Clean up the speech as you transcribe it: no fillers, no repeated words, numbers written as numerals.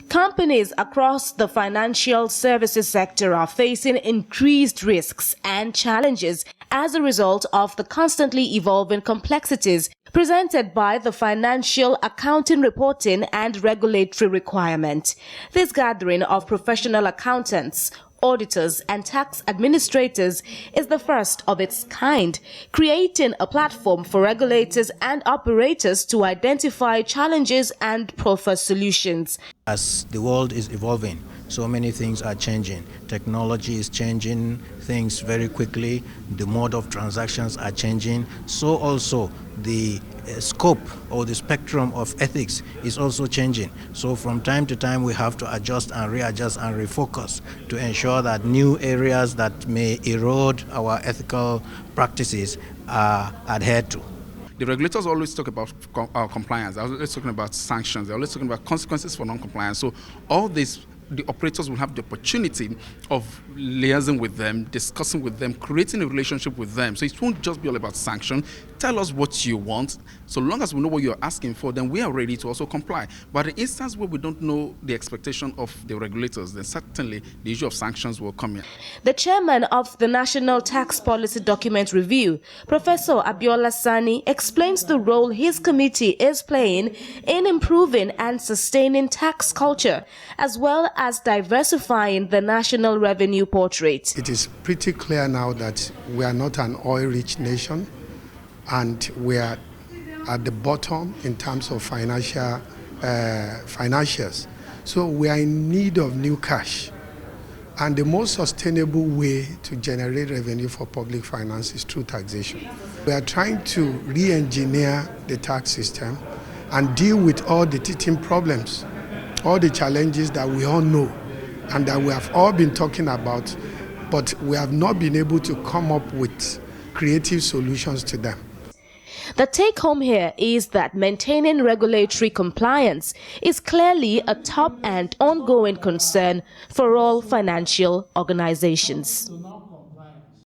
Companies across the financial services sector are facing increased risks and challenges as a result of the constantly evolving complexities presented by the financial accounting reporting and regulatory requirement. This gathering of professional accountants, auditors and tax administrators is the first of its kind, creating a platform for regulators and operators to identify challenges and proffer solutions. As the world is evolving, so many things are changing. Technology is changing things very quickly. The mode of transactions are changing. So also the scope or the spectrum of ethics is also changing. So from time to time we have to adjust and readjust and refocus to ensure that new areas that may erode our ethical practices are adhered to. The regulators always talk about compliance. They're always talking about sanctions. They're always talking about consequences for non-compliance. So all this, the operators will have the opportunity of liaising with them, discussing with them, creating a relationship with them. So it won't just be all about sanction. Tell us what you want. So long as we know what you're asking for, then we are ready to also comply. But in instance where we don't know the expectation of the regulators, then certainly the issue of sanctions will come in. The chairman of the National Tax Policy Document Review, Professor Abiola Sani, explains the role his committee is playing in improving and sustaining tax culture, as well as diversifying the national revenue portrait. It is pretty clear now that we are not an oil-rich nation, and we are at the bottom in terms of financials. So we are in need of new cash. And the most sustainable way to generate revenue for public finance is through taxation. We are trying to re-engineer the tax system and deal with all the teething problems, all the challenges that we all know and that we have all been talking about, but we have not been able to come up with creative solutions to them. The take-home here is that maintaining regulatory compliance is clearly a top and ongoing concern for all financial organizations.